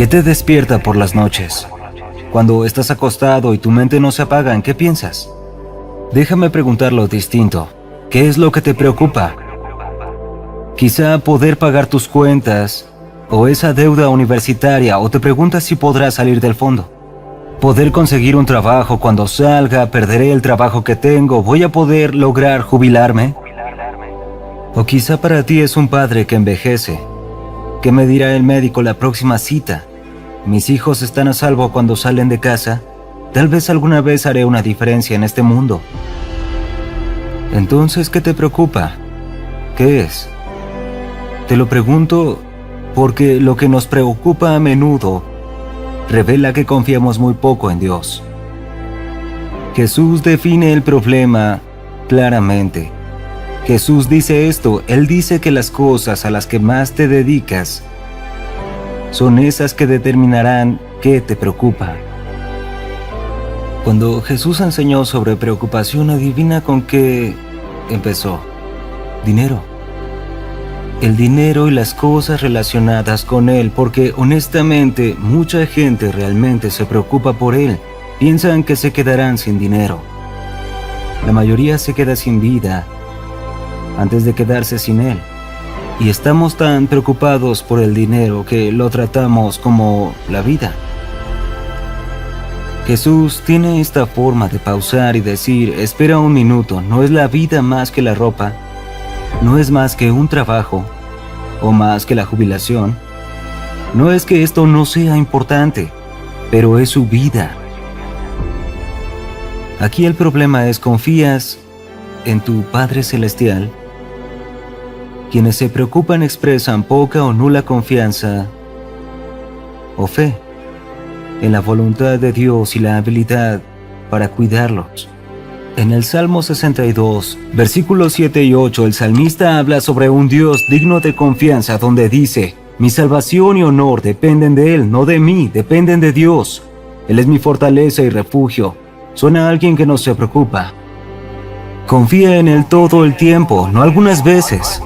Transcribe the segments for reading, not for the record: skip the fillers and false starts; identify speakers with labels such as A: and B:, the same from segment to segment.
A: ¿Qué te despierta por las noches? Cuando estás acostado y tu mente no se apaga, ¿en qué piensas? Déjame preguntarlo distinto. ¿Qué es lo que te preocupa? Quizá poder pagar tus cuentas, o esa deuda universitaria, o te preguntas si podrás salir del fondo. Poder conseguir un trabajo cuando salga, perderé el trabajo que tengo, voy a poder lograr jubilarme. O quizá para ti es un padre que envejece. ¿Qué me dirá el médico la próxima cita? ¿Mis hijos están a salvo cuando salen de casa? Tal vez alguna vez haré una diferencia en este mundo. Entonces, ¿qué te preocupa? ¿Qué es? Te lo pregunto porque lo que nos preocupa a menudo revela que confiamos muy poco en Dios. Jesús define el problema claramente. Jesús dice esto, Él dice que las cosas a las que más te dedicas son esas que determinarán qué te preocupa. Cuando Jesús enseñó sobre preocupación, adivina con qué empezó. Dinero. El dinero y las cosas relacionadas con él, porque honestamente mucha gente realmente se preocupa por él. Piensan que se quedarán sin dinero. La mayoría se queda sin vida antes de quedarse sin él. Y estamos tan preocupados por el dinero que lo tratamos como la vida. Jesús tiene esta forma de pausar y decir, espera un minuto, ¿no es la vida más que la ropa? ¿No es más que un trabajo? ¿O más que la jubilación? No es que esto no sea importante, pero es su vida. Aquí el problema es, ¿confías en tu Padre Celestial? Quienes se preocupan expresan poca o nula confianza o fe en la voluntad de Dios y la habilidad para cuidarlos. En el Salmo 62, versículos 7 y 8, el salmista habla sobre un Dios digno de confianza, donde dice, mi salvación y honor dependen de Él, no de mí, dependen de Dios. Él es mi fortaleza y refugio. Suena a alguien que no se preocupa. Confía en Él todo el tiempo, no algunas veces.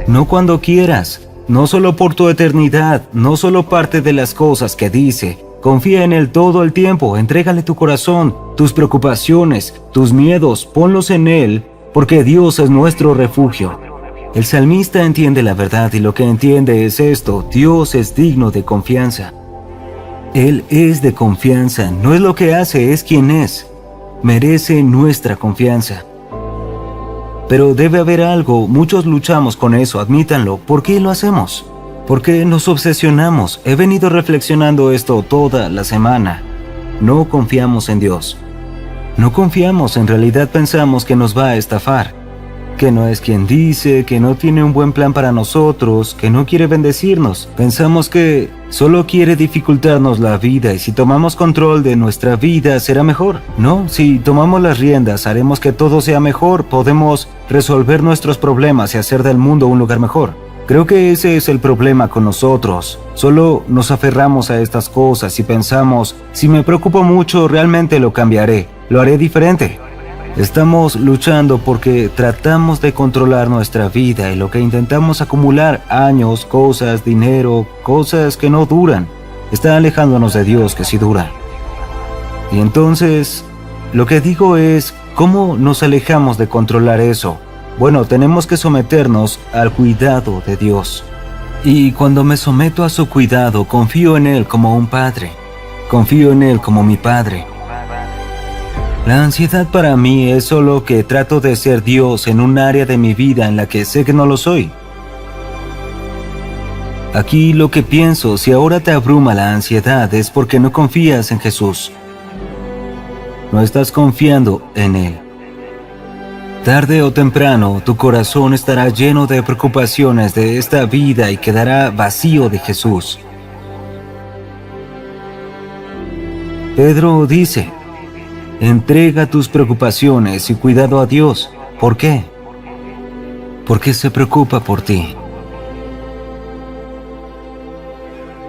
A: No cuando quieras, no solo por tu eternidad, no solo parte de las cosas que dice. Confía en Él todo el tiempo, entrégale tu corazón, tus preocupaciones, tus miedos, ponlos en Él, porque Dios es nuestro refugio. El salmista entiende la verdad y lo que entiende es esto, Dios es digno de confianza. Él es de confianza, no es lo que hace, es quien es. Merece nuestra confianza. Pero debe haber algo, muchos luchamos con eso, admítanlo. ¿Por qué lo hacemos? ¿Por qué nos obsesionamos? He venido reflexionando esto toda la semana. No confiamos en Dios. No confiamos, en realidad pensamos que nos va a estafar. Que no es quien dice, que no tiene un buen plan para nosotros, que no quiere bendecirnos. Pensamos que solo quiere dificultarnos la vida y si tomamos control de nuestra vida será mejor. No, si tomamos las riendas haremos que todo sea mejor, podemos resolver nuestros problemas y hacer del mundo un lugar mejor. Creo que ese es el problema con nosotros. Solo nos aferramos a estas cosas y pensamos, si me preocupo mucho realmente lo cambiaré, lo haré diferente. Estamos luchando porque tratamos de controlar nuestra vida y lo que intentamos acumular años, cosas, dinero, cosas que no duran, está alejándonos de Dios que sí dura. Y entonces, lo que digo es, ¿cómo nos alejamos de controlar eso? Bueno, tenemos que someternos al cuidado de Dios. Y cuando me someto a su cuidado, confío en Él como un padre. Confío en Él como mi padre. La ansiedad para mí es solo que trato de ser Dios en un área de mi vida en la que sé que no lo soy. Aquí lo que pienso, si ahora te abruma la ansiedad, es porque no confías en Jesús. No estás confiando en Él. Tarde o temprano, tu corazón estará lleno de preocupaciones de esta vida y quedará vacío de Jesús. Pedro dice, entrega tus preocupaciones y cuidado a Dios. ¿Por qué? Porque se preocupa por ti.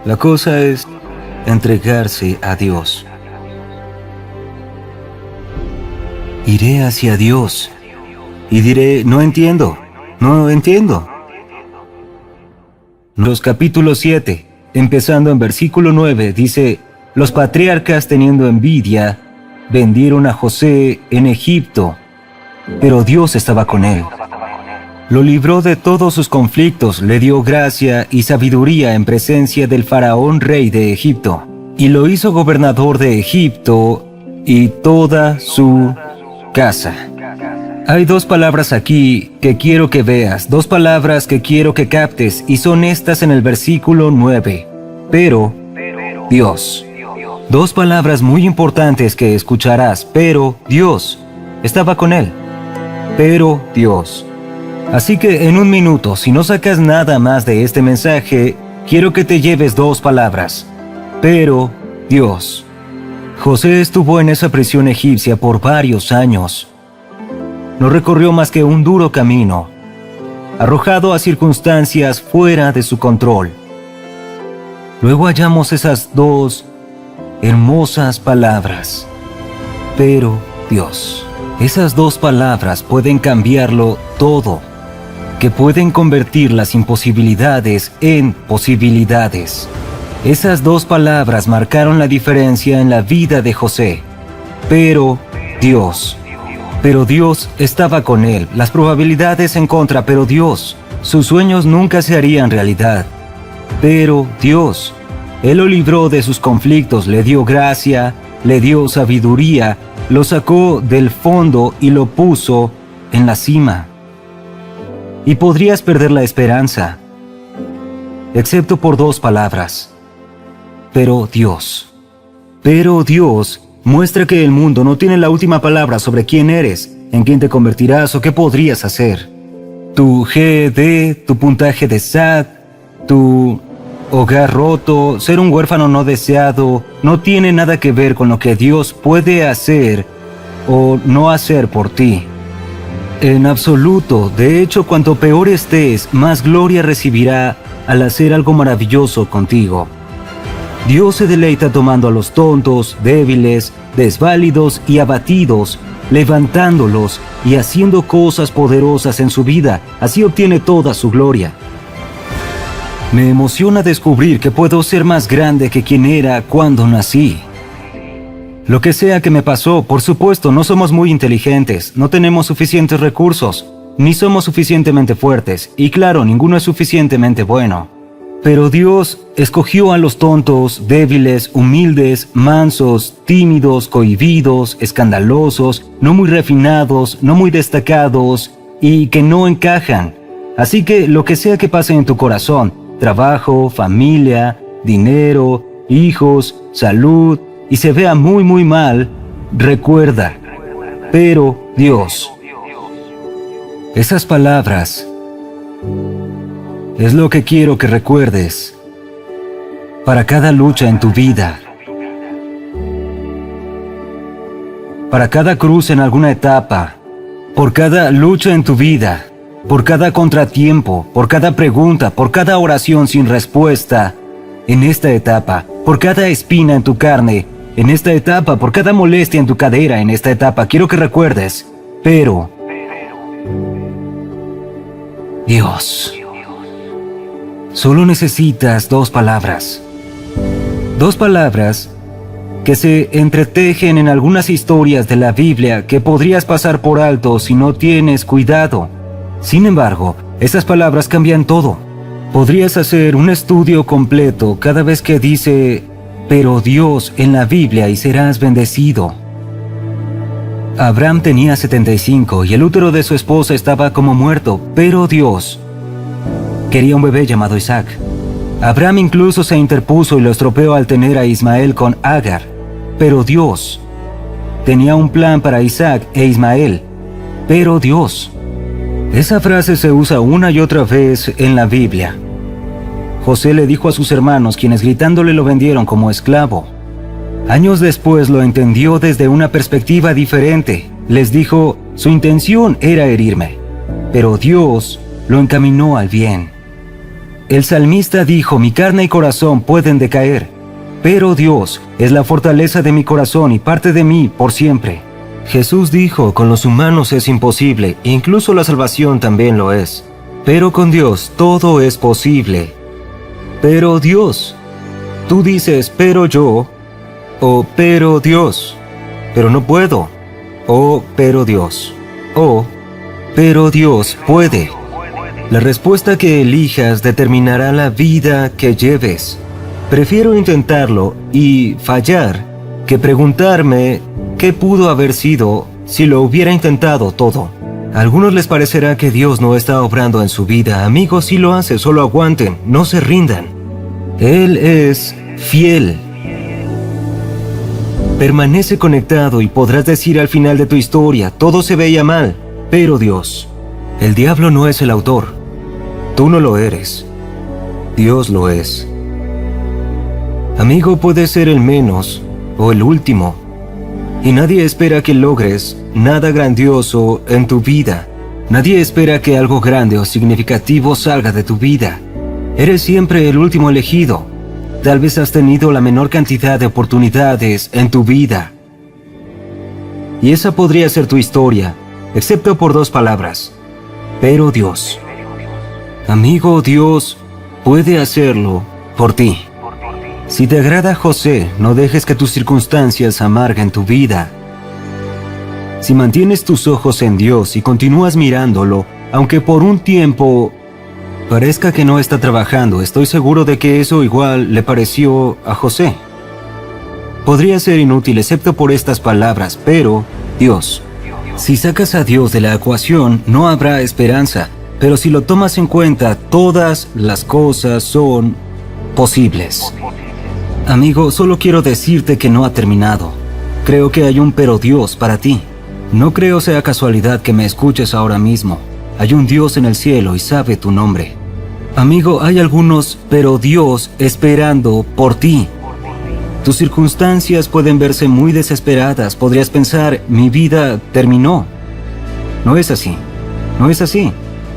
A: La cosa es entregarse a Dios. Iré hacia Dios y diré, no entiendo. Los capítulos 7, empezando en versículo 9, dice: los patriarcas, teniendo envidia, vendieron a José en Egipto, pero Dios estaba con él. Lo libró de todos sus conflictos, le dio gracia y sabiduría en presencia del faraón rey de Egipto, y lo hizo gobernador de Egipto y toda su casa. Hay dos palabras aquí que quiero que veas, dos palabras que quiero que captes, y son estas en el versículo 9. Pero Dios. Dos palabras muy importantes que escucharás. Pero Dios estaba con él. Pero Dios. Así que en un minuto, si no sacas nada más de este mensaje, quiero que te lleves dos palabras. Pero Dios. José estuvo en esa prisión egipcia por varios años. No recorrió más que un duro camino, arrojado a circunstancias fuera de su control. Luego hallamos esas dos hermosas palabras. Pero Dios. Esas dos palabras pueden cambiarlo todo, que pueden convertir las imposibilidades en posibilidades. Esas dos palabras marcaron la diferencia en la vida de José. Pero Dios. Pero Dios estaba con él, las probabilidades en contra, pero Dios. Sus sueños nunca se harían realidad. Pero Dios. Él lo libró de sus conflictos, le dio gracia, le dio sabiduría, lo sacó del fondo y lo puso en la cima. Y podrías perder la esperanza, excepto por dos palabras. Pero Dios. Pero Dios muestra que el mundo no tiene la última palabra sobre quién eres, en quién te convertirás o qué podrías hacer. Tu GED, tu puntaje de SAT, tu hogar roto, ser un huérfano no deseado, no tiene nada que ver con lo que Dios puede hacer o no hacer por ti. En absoluto. De hecho, cuanto peor estés, más gloria recibirá al hacer algo maravilloso contigo. Dios se deleita tomando a los tontos, débiles, desválidos y abatidos, levantándolos y haciendo cosas poderosas en su vida. Así obtiene toda su gloria. Me emociona descubrir que puedo ser más grande que quien era cuando nací. Lo que sea que me pasó, por supuesto, no somos muy inteligentes, no tenemos suficientes recursos, ni somos suficientemente fuertes, y claro, ninguno es suficientemente bueno. Pero Dios escogió a los tontos, débiles, humildes, mansos, tímidos, cohibidos, escandalosos, no muy refinados, no muy destacados y que no encajan. Así que lo que sea que pase en tu corazón, trabajo, familia, dinero, hijos, salud, y se vea muy muy mal, recuerda, pero Dios. Esas palabras es lo que quiero que recuerdes para cada lucha en tu vida, para cada cruz en alguna etapa, por cada lucha en tu vida, por cada contratiempo, por cada pregunta, por cada oración sin respuesta en esta etapa, por cada espina en tu carne en esta etapa, por cada molestia en tu cadera en esta etapa. Quiero que recuerdes, pero Dios. Solo necesitas dos palabras. Dos palabras que se entretejen en algunas historias de la Biblia que podrías pasar por alto si no tienes cuidado. Sin embargo, esas palabras cambian todo. Podrías hacer un estudio completo cada vez que dice "pero Dios" en la Biblia y serás bendecido. Abraham tenía 75 y el útero de su esposa estaba como muerto, pero Dios quería un bebé llamado Isaac. Abraham incluso se interpuso y lo estropeó al tener a Ismael con Agar, pero Dios tenía un plan para Isaac e Ismael, pero Dios. Esa frase se usa una y otra vez en la Biblia. José le dijo a sus hermanos, quienes gritándole lo vendieron como esclavo. Años después lo entendió desde una perspectiva diferente. Les dijo, su intención era herirme, pero Dios lo encaminó al bien. El salmista dijo, mi carne y corazón pueden decaer, pero Dios es la fortaleza de mi corazón y parte de mí por siempre. Jesús dijo, con los humanos es imposible, incluso la salvación también lo es, pero con Dios todo es posible. Pero Dios, Tú dices, pero yo, o pero Dios, pero no puedo, o pero Dios, o pero Dios puede. La respuesta que elijas determinará la vida que lleves. Prefiero intentarlo y fallar que preguntarme qué pudo haber sido si lo hubiera intentado todo. A algunos les parecerá que Dios no está obrando en su vida. Amigos, si lo hace, solo aguanten, no se rindan. Él es fiel. Permanece conectado y podrás decir al final de tu historia, todo se veía mal, pero Dios. El diablo no es el autor. Tú no lo eres. Dios lo es. Amigo, puede ser el menos o el último. Y nadie espera que logres nada grandioso en tu vida. Nadie espera que algo grande o significativo salga de tu vida. Eres siempre el último elegido. Tal vez has tenido la menor cantidad de oportunidades en tu vida. Y esa podría ser tu historia, excepto por 2 palabras. Pero Dios. Amigo, Dios puede hacerlo por ti. Si te agrada José, no dejes que tus circunstancias amarguen tu vida. Si mantienes tus ojos en Dios y continúas mirándolo, aunque por un tiempo parezca que no está trabajando, estoy seguro de que eso igual le pareció a José. Podría ser inútil excepto por estas palabras, pero Dios. Si sacas a Dios de la ecuación, no habrá esperanza, pero si lo tomas en cuenta, todas las cosas son posibles. Amigo, solo quiero decirte que no ha terminado. Creo que hay un pero Dios para ti. No creo sea casualidad que me escuches ahora mismo. Hay un Dios en el cielo y sabe tu nombre. Amigo, hay algunos pero Dios esperando por ti. Tus circunstancias pueden verse muy desesperadas. Podrías pensar, mi vida terminó. No es así. No es así.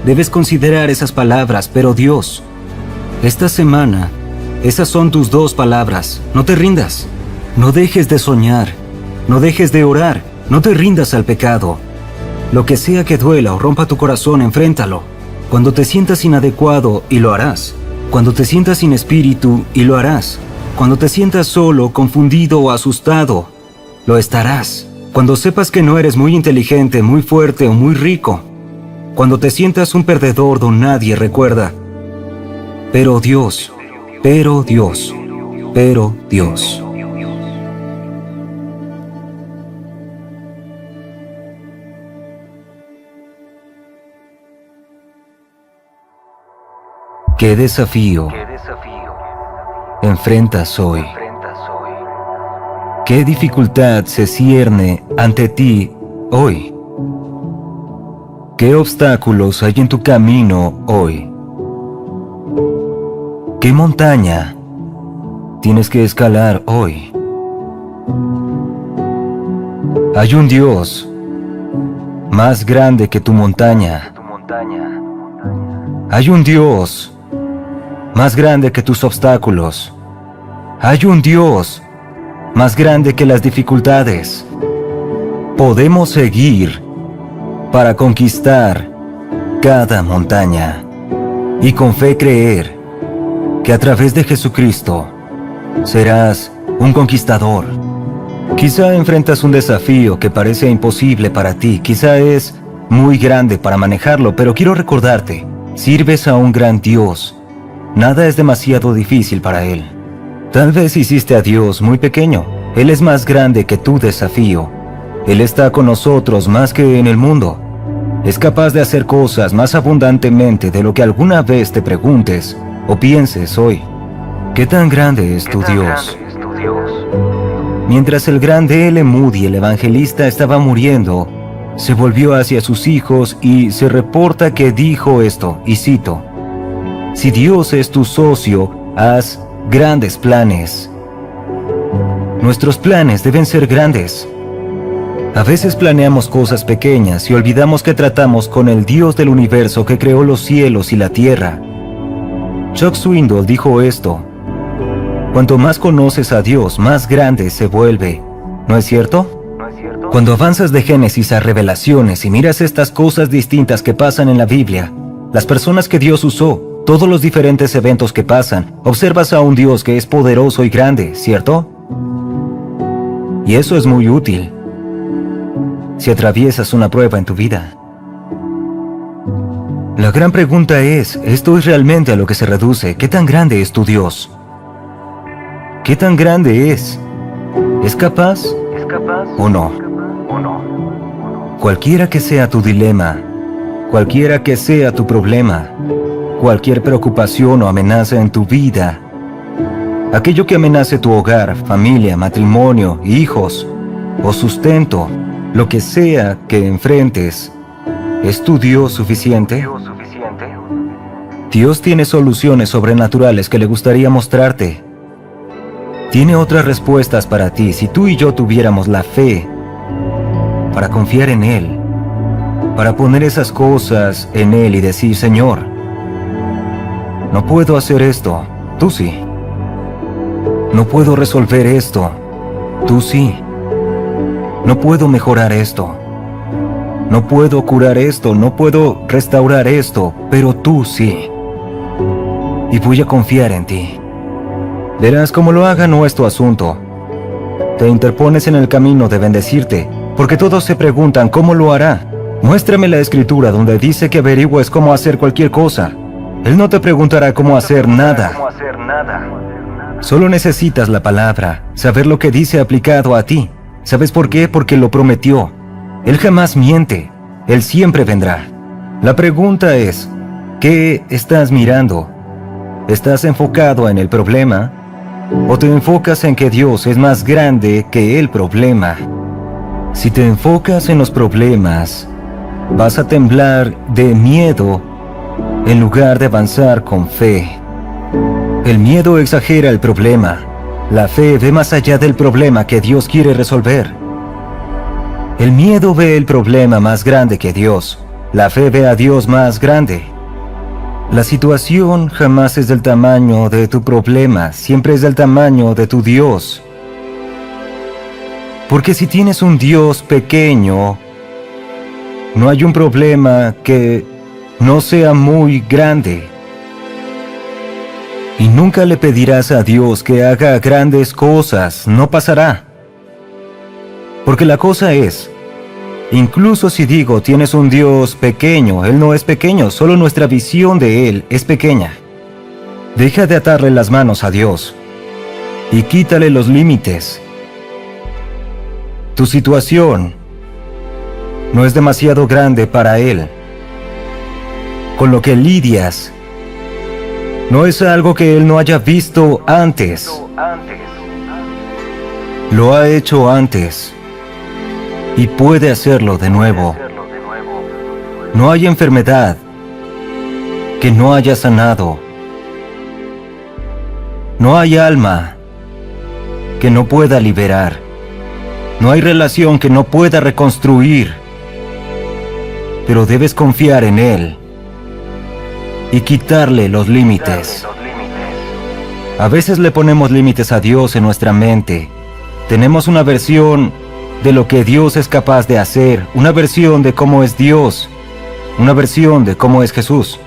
A: Debes considerar esas palabras, pero Dios. Esta semana, esas son tus 2 palabras. No te rindas. No dejes de soñar. No dejes de orar. No te rindas al pecado. Lo que sea que duela o rompa tu corazón, enfréntalo. Cuando te sientas inadecuado, y lo harás. Cuando te sientas sin espíritu, y lo harás. Cuando te sientas solo, confundido o asustado, lo estarás. Cuando sepas que no eres muy inteligente, muy fuerte o muy rico. Cuando te sientas un perdedor don nadie, recuerda. Pero Dios, pero Dios, pero Dios. ¿Qué desafío enfrentas hoy? ¿Qué dificultad se cierne ante ti hoy? ¿Qué obstáculos hay en tu camino hoy? ¿Qué montaña tienes que escalar hoy? Hay un Dios más grande que tu montaña. Hay un Dios más grande que tus obstáculos. Hay un Dios más grande que las dificultades. Podemos seguir para conquistar cada montaña y con fe creer que a través de Jesucristo serás un conquistador. Quizá enfrentas un desafío que parece imposible para ti, quizá es muy grande para manejarlo, pero quiero recordarte, sirves a un gran Dios. Nada es demasiado difícil para Él. Tal vez hiciste a Dios muy pequeño. Él es más grande que tu desafío. Él está con nosotros más que en el mundo. Es capaz de hacer cosas más abundantemente de lo que alguna vez te preguntes o pienses hoy. ¿Qué tan grande es tu Dios? Mientras el grande L. Moody, el evangelista, estaba muriendo, se volvió hacia sus hijos y se reporta que dijo esto, y cito: si Dios es tu socio, haz grandes planes. Nuestros planes deben ser grandes. A veces planeamos cosas pequeñas y olvidamos que tratamos con el Dios del universo que creó los cielos y la tierra. Chuck Swindoll dijo esto: cuanto más conoces a Dios, más grande se vuelve. ¿No es cierto? Cuando avanzas de Génesis a Revelaciones y miras estas cosas distintas que pasan en la Biblia, las personas que Dios usó, todos los diferentes eventos que pasan, observas a un Dios que es poderoso y grande, ¿cierto? Y eso es muy útil si atraviesas una prueba en tu vida. La gran pregunta es, ¿esto es realmente a lo que se reduce? ¿Qué tan grande es tu Dios? ¿Qué tan grande es? ¿Es capaz o no? Cualquiera que sea tu dilema, cualquiera que sea tu problema, cualquier preocupación o amenaza en tu vida, aquello que amenace tu hogar, familia, matrimonio, hijos o sustento, lo que sea que enfrentes, ¿es tu Dios suficiente? Dios tiene soluciones sobrenaturales que le gustaría mostrarte. Tiene otras respuestas para ti si tú y yo tuviéramos la fe para confiar en Él, para poner esas cosas en Él y decir, Señor, no puedo hacer esto, tú sí. No puedo resolver esto, tú sí. No puedo mejorar esto. No puedo curar esto, no puedo restaurar esto, pero tú sí. Y voy a confiar en ti. Verás, como lo haga no es tu asunto. Te interpones en el camino de bendecirte, porque todos se preguntan cómo lo hará. Muéstrame la escritura donde dice que averigües cómo hacer cualquier cosa. Él no te preguntará cómo hacer nada. Solo necesitas la palabra, saber lo que dice aplicado a ti. ¿Sabes por qué? Porque lo prometió. Él jamás miente. Él siempre vendrá. La pregunta es, ¿qué estás mirando? ¿Estás enfocado en el problema? ¿O te enfocas en que Dios es más grande que el problema? Si te enfocas en los problemas, vas a temblar de miedo en lugar de avanzar con fe. El miedo exagera el problema. La fe ve más allá del problema que Dios quiere resolver. El miedo ve el problema más grande que Dios. La fe ve a Dios más grande. La situación jamás es del tamaño de tu problema, siempre es del tamaño de tu Dios. Porque si tienes un Dios pequeño, no hay un problema que no sea muy grande. Y nunca le pedirás a Dios que haga grandes cosas, no pasará. Porque la cosa es, incluso si digo tienes un Dios pequeño, Él no es pequeño, solo nuestra visión de Él es pequeña. Deja de atarle las manos a Dios y quítale los límites. Tu situación no es demasiado grande para Él. Con lo que lidias no es algo que Él no haya visto antes. Lo ha hecho antes y puede hacerlo de nuevo. No hay enfermedad que no haya sanado. No hay alma que no pueda liberar. No hay relación que no pueda reconstruir. Pero debes confiar en Él y quitarle los límites. A veces le ponemos límites a Dios en nuestra mente. Tenemos una versión de lo que Dios es capaz de hacer, una versión de cómo es Dios, una versión de cómo es Jesús.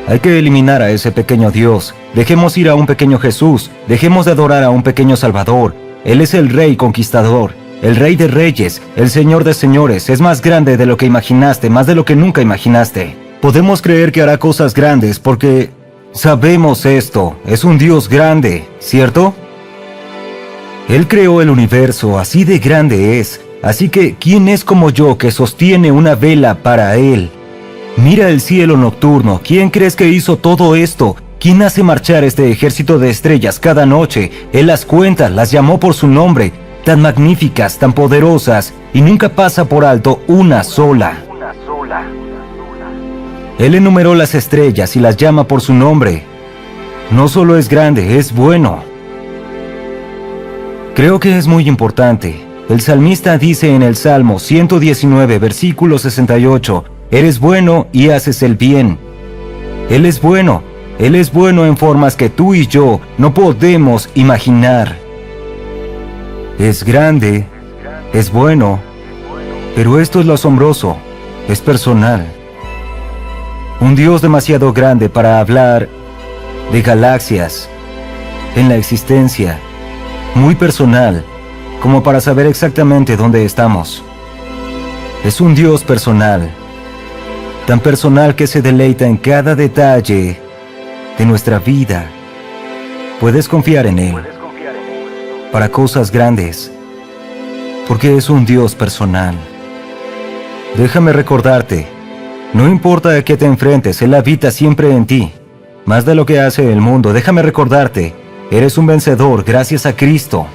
A: Hay que eliminar a ese pequeño Dios. Dejemos ir a un pequeño Jesús. Dejemos de adorar a un pequeño Salvador. Él es el Rey conquistador, el Rey de reyes, el Señor de señores. Es más grande de lo que imaginaste, más de lo que nunca imaginaste. Podemos creer que hará cosas grandes porque sabemos esto. Es un Dios grande, ¿cierto? Él creó el universo, así de grande es. Así que, ¿quién es como yo que sostiene una vela para Él? Mira el cielo nocturno. ¿Quién crees que hizo todo esto? ¿Quién hace marchar este ejército de estrellas cada noche? Él las cuenta, las llamó por su nombre. Tan magníficas, tan poderosas, y nunca pasa por alto una sola. Él enumeró las estrellas y las llama por su nombre. No solo es grande, es bueno. Creo que es muy importante. El salmista dice en el Salmo 119, versículo 68, «Eres bueno y haces el bien». Él es bueno en formas que tú y yo no podemos imaginar. Es grande, es bueno, pero esto es lo asombroso, es personal. Un Dios demasiado grande para hablar de galaxias, en la existencia, muy personal, como para saber exactamente dónde estamos. Es un Dios personal, tan personal que se deleita en cada detalle de nuestra vida. Puedes confiar en Él para cosas grandes, porque es un Dios personal. Déjame recordarte, no importa a qué te enfrentes, Él habita siempre en ti, más de lo que hace el mundo. Déjame recordarte, eres un vencedor gracias a Cristo.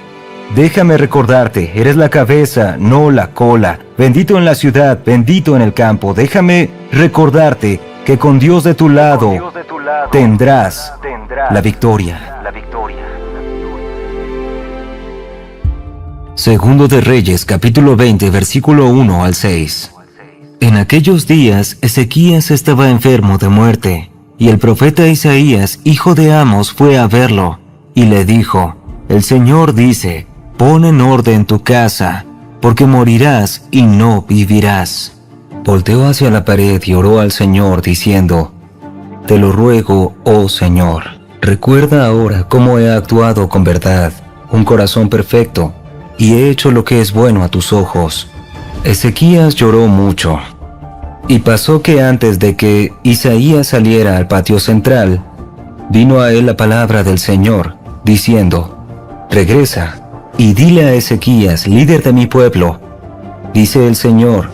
A: Déjame recordarte, eres la cabeza, no la cola. Bendito en la ciudad, bendito en el campo. Déjame recordarte que con Dios de tu lado tendrás la victoria. Segundo de Reyes, capítulo 20, versículo 1 al 6. En aquellos días, Ezequías estaba enfermo de muerte, y el profeta Isaías, hijo de Amos, fue a verlo, y le dijo: El Señor dice, pon en orden tu casa, porque morirás y no vivirás. Volteó hacia la pared y oró al Señor, diciendo: Te lo ruego, oh Señor, recuerda ahora cómo he actuado con verdad, un corazón perfecto, y he hecho lo que es bueno a tus ojos. Ezequías lloró mucho. Y pasó que antes de que Isaías saliera al patio central, vino a él la palabra del Señor, diciendo: Regresa y dile a Ezequías, líder de mi pueblo, dice el Señor,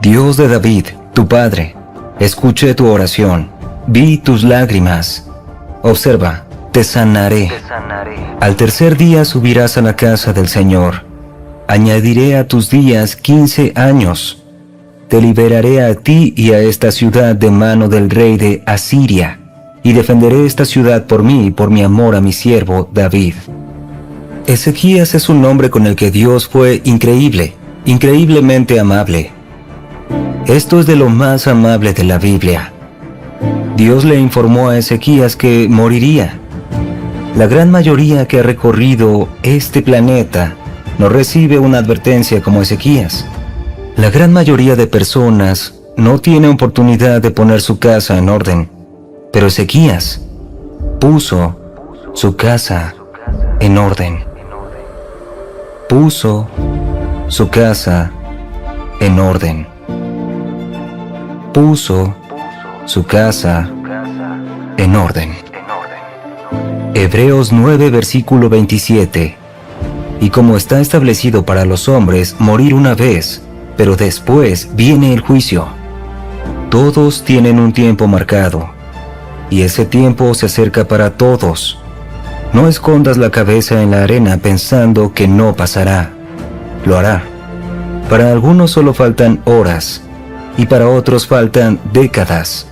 A: Dios de David, tu padre, escuché tu oración, vi tus lágrimas. Observa, te sanaré. Al tercer día subirás a la casa del Señor. Añadiré a tus días 15 años. Te liberaré a ti y a esta ciudad de mano del rey de Asiria, y defenderé esta ciudad por mí y por mi amor a mi siervo David. Ezequías es un hombre con el que Dios fue increíble, increíblemente amable. Esto es de lo más amable de la Biblia. Dios le informó a Ezequías que moriría. La gran mayoría que ha recorrido este planeta no recibe una advertencia como Ezequías. La gran mayoría de personas no tiene oportunidad de poner su casa en orden, pero Ezequías puso su casa en orden. Puso su casa en orden. Puso su casa en orden. Hebreos 9, versículo 27. Y como está establecido para los hombres morir una vez, pero después viene el juicio. Todos tienen un tiempo marcado, y ese tiempo se acerca para todos. No escondas la cabeza en la arena pensando que no pasará. Lo hará. Para algunos solo faltan horas, y para otros faltan décadas.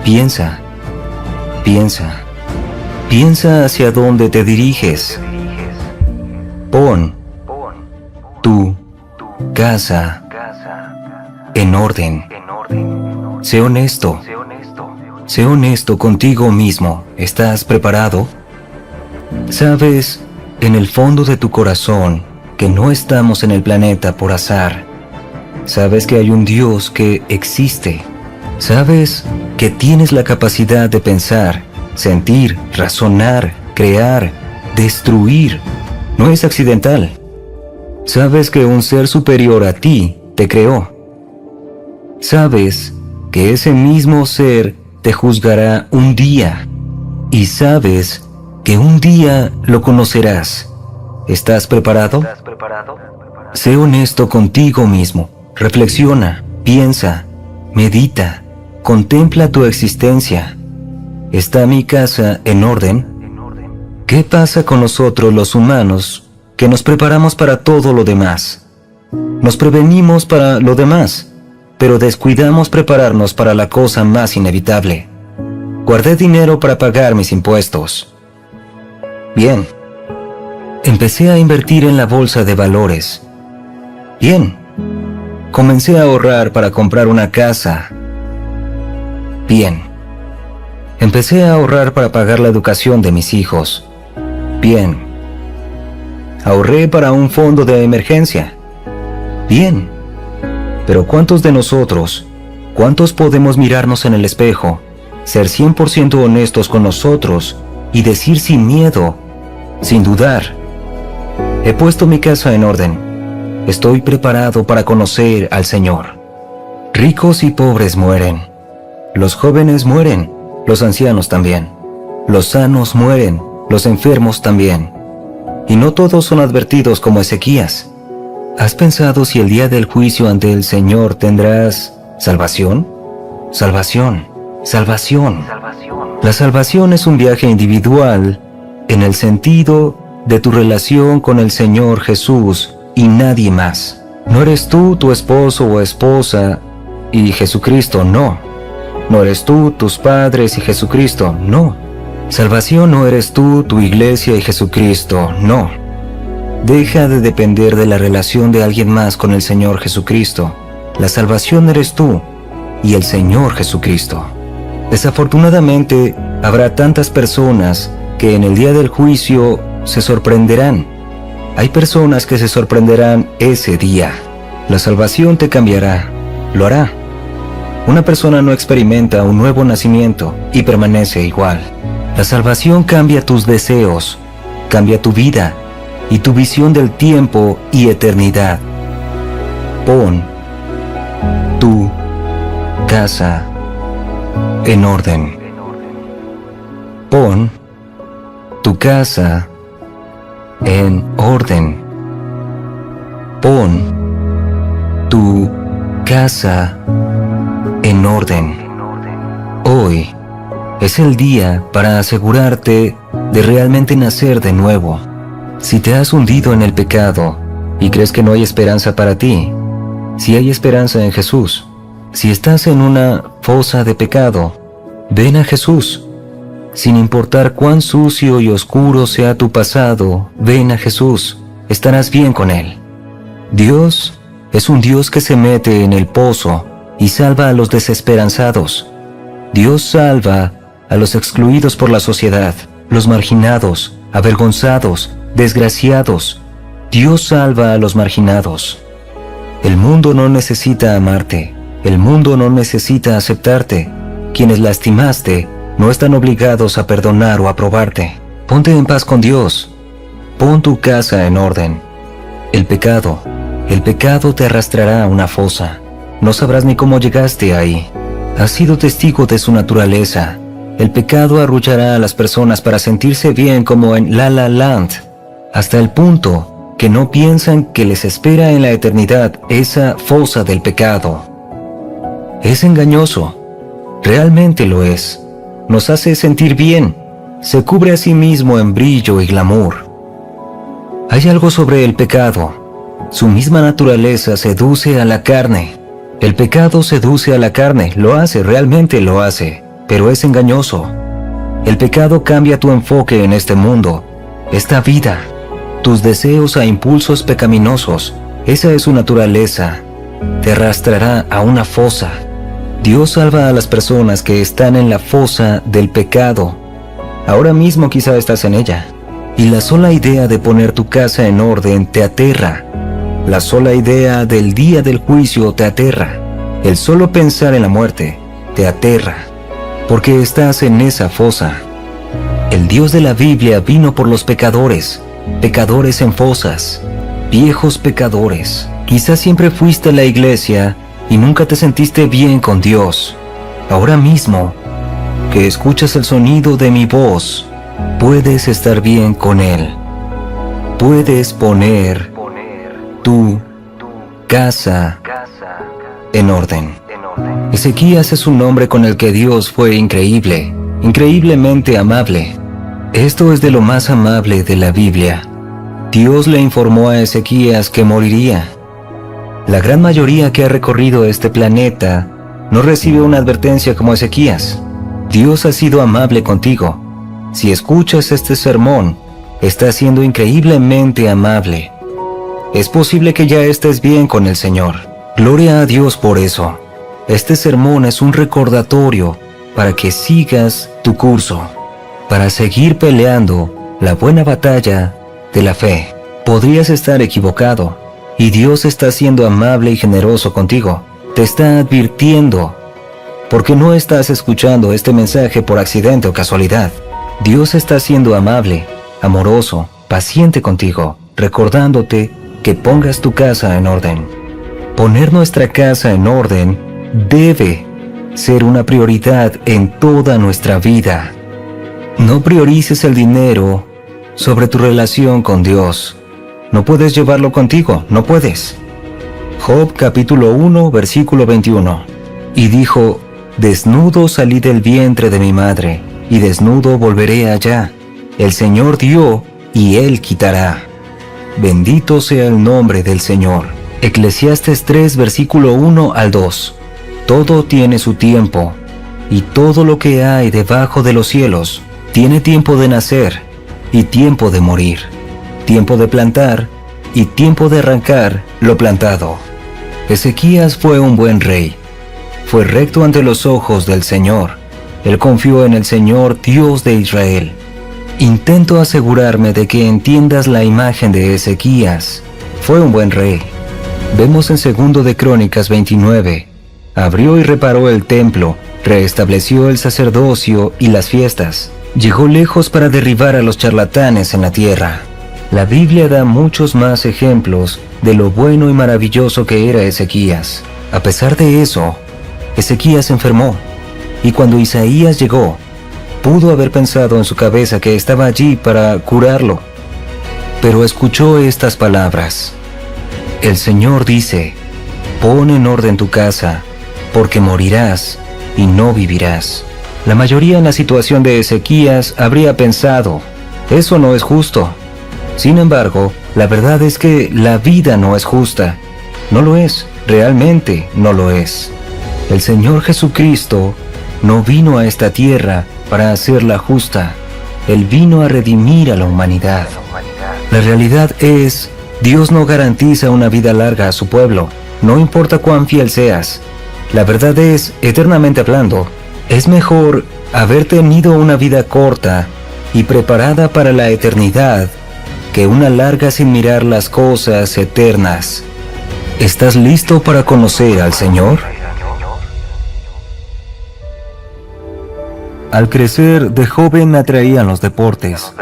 A: Piensa, piensa, piensa hacia dónde te diriges. Pon tu casa en orden. Sé honesto. Sé honesto contigo mismo. ¿Estás preparado? Sabes, en el fondo de tu corazón, que no estamos en el planeta por azar. Sabes que hay un Dios que existe. Sabes que tienes la capacidad de pensar, sentir, razonar, crear, destruir. No es accidental. Sabes que un ser superior a ti te creó. Sabes que ese mismo ser te juzgará un día. Y sabes que un día lo conocerás. ¿Estás preparado? Sé honesto contigo mismo. Reflexiona, piensa, medita, contempla tu existencia. ¿Está mi casa en orden? ¿Qué pasa con nosotros los humanos que nos preparamos para todo lo demás? Nos prevenimos para lo demás, pero descuidamos prepararnos para la cosa más inevitable. Guardé dinero para pagar mis impuestos. Bien. Empecé a invertir en la bolsa de valores. Bien. Comencé a ahorrar para comprar una casa. Bien. Empecé a ahorrar para pagar la educación de mis hijos. Bien. Ahorré para un fondo de emergencia. Bien. Pero ¿cuántos de nosotros, cuántos podemos mirarnos en el espejo ser 100% honestos con nosotros y decir sin miedo, sin dudar: he puesto mi casa en orden. Estoy preparado para conocer al Señor. Ricos y pobres mueren. Los jóvenes mueren, los ancianos también. Los sanos mueren, los enfermos también. Y no todos son advertidos como Ezequías. ¿Has pensado si el día del juicio ante el Señor tendrás salvación? Salvación, salvación. La salvación es un viaje individual en el sentido de tu relación con el Señor Jesús y nadie más. No eres tú, tu esposo o esposa y Jesucristo, no. No eres tú, tus padres y Jesucristo, no. Salvación no eres tú, tu iglesia y Jesucristo, no. Deja de depender de la relación de alguien más con el Señor Jesucristo. La salvación eres tú y el Señor Jesucristo. Desafortunadamente, habrá tantas personas que en el día del juicio se sorprenderán. Hay personas que se sorprenderán ese día. La salvación te cambiará, lo hará. Una persona no experimenta un nuevo nacimiento y permanece igual. La salvación cambia tus deseos, cambia tu vida y tu visión del tiempo y eternidad. Pon tu casa en orden. Pon tu casa en orden. Pon tu casa en orden. Hoy es el día para asegurarte de realmente nacer de nuevo. Si te has hundido en el pecado y crees que no hay esperanza para ti, si hay esperanza en Jesús. Si estás en una fosa de pecado, ven a Jesús. Sin importar cuán sucio y oscuro sea tu pasado, ven a Jesús. Estarás bien con Él. Dios es un Dios que se mete en el pozo y salva a los desesperanzados. Dios salva a los excluidos por la sociedad, los marginados, avergonzados, desgraciados. Dios salva a los marginados. El mundo no necesita amarte. El mundo no necesita aceptarte. Quienes lastimaste no están obligados a perdonar o aprobarte. Ponte en paz con Dios. Pon tu casa en orden. El pecado te arrastrará a una fosa. No sabrás ni cómo llegaste ahí. Has sido testigo de su naturaleza. El pecado arrullará a las personas para sentirse bien como en La La Land, hasta el punto que no piensan que les espera en la eternidad esa fosa del pecado. Es engañoso. Realmente lo es. Nos hace sentir bien. Se cubre a sí mismo en brillo y glamour. Hay algo sobre el pecado. Su misma naturaleza seduce a la carne. El pecado seduce a la carne, lo hace, realmente lo hace, pero es engañoso. El pecado cambia tu enfoque en este mundo, esta vida, tus deseos a impulsos pecaminosos. Esa es su naturaleza. Te arrastrará a una fosa. Dios salva a las personas que están en la fosa del pecado. Ahora mismo quizá estás en ella. Y la sola idea de poner tu casa en orden te aterra. La sola idea del día del juicio te aterra. El solo pensar en la muerte te aterra, porque estás en esa fosa. El Dios de la Biblia vino por los pecadores, pecadores en fosas, viejos pecadores. Quizás siempre fuiste a la iglesia y nunca te sentiste bien con Dios. Ahora mismo, que escuchas el sonido de mi voz, puedes estar bien con Él. Puedes poner tu casa en orden. Ezequías es un nombre con el que Dios fue increíble, increíblemente amable. Esto es de lo más amable de la Biblia. Dios le informó a Ezequías que moriría. La gran mayoría que ha recorrido este planeta no recibe una advertencia como Ezequías. Dios ha sido amable contigo. Si escuchas este sermón, está siendo increíblemente amable. Es posible que ya estés bien con el Señor. Gloria a Dios por eso. Este sermón es un recordatorio para que sigas tu curso, para seguir peleando la buena batalla de la fe. Podrías estar equivocado, y Dios está siendo amable y generoso contigo. Te está advirtiendo. porque no estás escuchando este mensaje por accidente o casualidad. Dios está siendo amable, amoroso, paciente contigo, recordándote que pongas tu casa en orden. Poner nuestra casa en orden debe ser una prioridad en toda nuestra vida. No priorices el dinero sobre tu relación con Dios. No puedes llevarlo contigo, no puedes. Job capítulo 1, versículo 21. Y dijo: desnudo salí del vientre de mi madre, y desnudo volveré allá. El Señor dio, y Él quitará. Bendito sea el nombre del Señor. Eclesiastes 3, versículo 1 al 2. Todo tiene su tiempo, y todo lo que hay debajo de los cielos tiene tiempo de nacer y tiempo de morir, tiempo de plantar y tiempo de arrancar lo plantado. Ezequías fue un buen rey. Fue recto ante los ojos del Señor. Él confió en el Señor, Dios de Israel. Intento asegurarme de que entiendas la imagen de Ezequías. Fue un buen rey. Vemos en 2 de Crónicas 29. Abrió y reparó el templo, restableció el sacerdocio y las fiestas. Llegó lejos para derribar a los charlatanes en la tierra. La Biblia da muchos más ejemplos de lo bueno y maravilloso que era Ezequías. A pesar de eso, Ezequías se enfermó, y cuando Isaías llegó, pudo haber pensado en su cabeza que estaba allí para curarlo. Pero escuchó estas palabras: el Señor dice, pon en orden tu casa, porque morirás y no vivirás. La mayoría en la situación de Ezequías habría pensado, eso no es justo. Sin embargo, la verdad es que la vida no es justa. No lo es, realmente no lo es. El Señor Jesucristo no vino a esta tierra para hacerla justa. Él vino a redimir a la humanidad. La realidad es, Dios no garantiza una vida larga a su pueblo, no importa cuán fiel seas. La verdad es, eternamente hablando, es mejor haber tenido una vida corta y preparada para la eternidad que una larga sin mirar las cosas eternas. ¿Estás listo para conocer al Señor? Al crecer, de joven me atraían los deportes.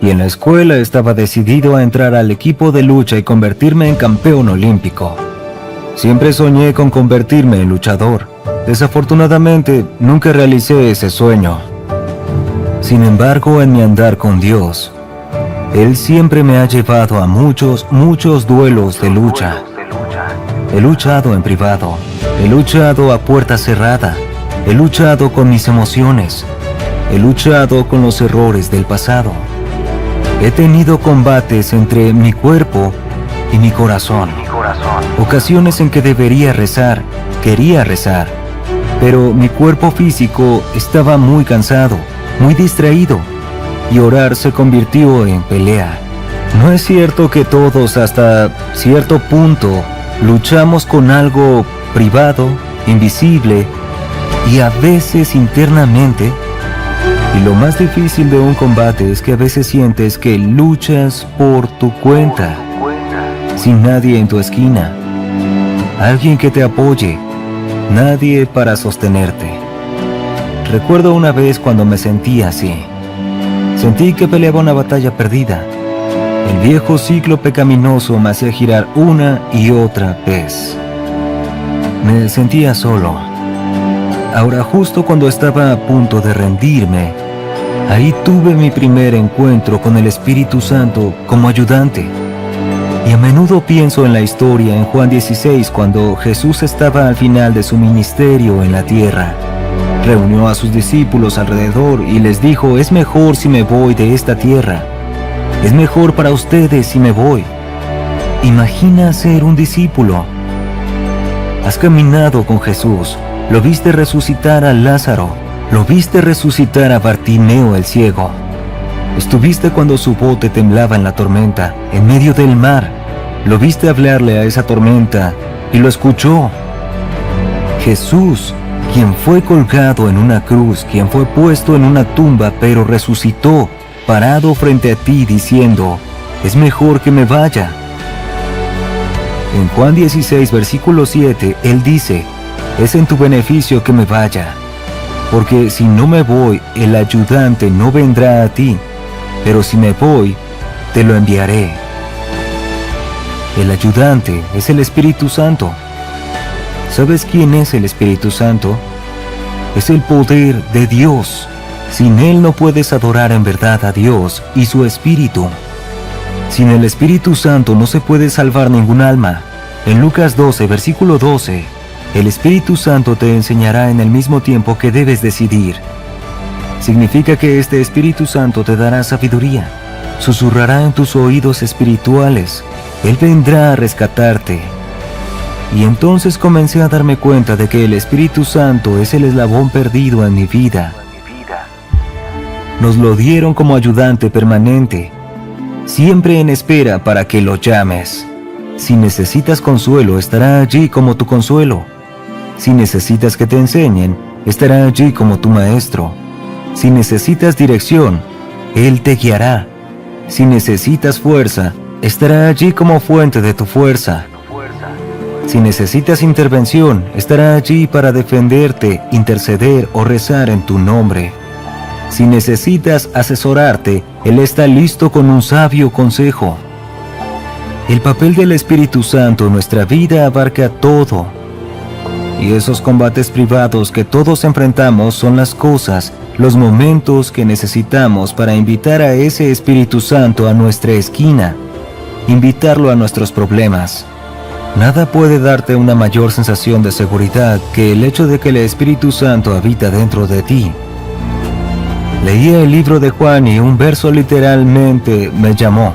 A: Y en la escuela estaba decidido a entrar al equipo de lucha y convertirme en campeón olímpico. Siempre soñé con convertirme en luchador. Desafortunadamente, nunca realicé ese sueño. Sin embargo, en mi andar con Dios, Él siempre me ha llevado a muchos duelos de lucha. He luchado en privado, he luchado a puerta cerrada, he luchado con mis emociones, he luchado con los errores del pasado. He tenido combates entre mi cuerpo y mi corazón. Ocasiones en que debería rezar, quería rezar, pero mi cuerpo físico estaba muy cansado, muy distraído, y orar se convirtió en pelea. ¿No es cierto que todos hasta cierto punto luchamos con algo privado, invisible y a veces internamente? Y lo más difícil de un combate es que a veces sientes que luchas por tu cuenta, sin nadie en tu esquina, alguien que te apoye, nadie para sostenerte. Recuerdo una vez cuando me sentí así. Sentí que peleaba una batalla perdida. El viejo ciclo pecaminoso me hacía girar una y otra vez. Me sentía solo. Ahora, justo cuando estaba a punto de rendirme, ahí tuve mi primer encuentro con el Espíritu Santo como ayudante. Y a menudo pienso en la historia en Juan 16, cuando Jesús estaba al final de su ministerio en la tierra. Reunió a sus discípulos alrededor y les dijo: es mejor si me voy de esta tierra. Es mejor para ustedes si me voy. Imagina ser un discípulo. Has caminado con Jesús. Lo viste resucitar a Lázaro. Lo viste resucitar a Bartimeo el ciego. Estuviste cuando su bote temblaba en la tormenta, en medio del mar. Lo viste hablarle a esa tormenta y lo escuchó. Jesús, quien fue colgado en una cruz, quien fue puesto en una tumba, pero resucitó, parado frente a ti diciendo: es mejor que me vaya. En Juan 16, versículo 7, Él dice: es en tu beneficio que me vaya, porque si no me voy, el ayudante no vendrá a ti, pero si me voy, te lo enviaré. El ayudante es el Espíritu Santo. ¿Sabes quién es el Espíritu Santo? Es el poder de Dios. Sin Él no puedes adorar en verdad a Dios y su Espíritu. Sin el Espíritu Santo no se puede salvar ningún alma. En Lucas 12, versículo 12, el Espíritu Santo te enseñará en el mismo tiempo que debes decidir. Significa que este Espíritu Santo te dará sabiduría, susurrará en tus oídos espirituales. Él vendrá a rescatarte. Y entonces comencé a darme cuenta de que el Espíritu Santo es el eslabón perdido en mi vida. Nos lo dieron como ayudante permanente, siempre en espera para que lo llames. Si necesitas consuelo, estará allí como tu consuelo. Si necesitas que te enseñen, estará allí como tu maestro. Si necesitas dirección, Él te guiará. Si necesitas fuerza, estará allí como fuente de tu fuerza. Si necesitas intervención, estará allí para defenderte, interceder o rezar en tu nombre. Si necesitas asesorarte, Él está listo con un sabio consejo. El papel del Espíritu Santo en nuestra vida abarca todo. Y esos combates privados que todos enfrentamos son las cosas, los momentos que necesitamos para invitar a ese Espíritu Santo a nuestra esquina, invitarlo a nuestros problemas. Nada puede darte una mayor sensación de seguridad que el hecho de que el Espíritu Santo habita dentro de ti. Leía el libro de Juan y un verso literalmente me llamó.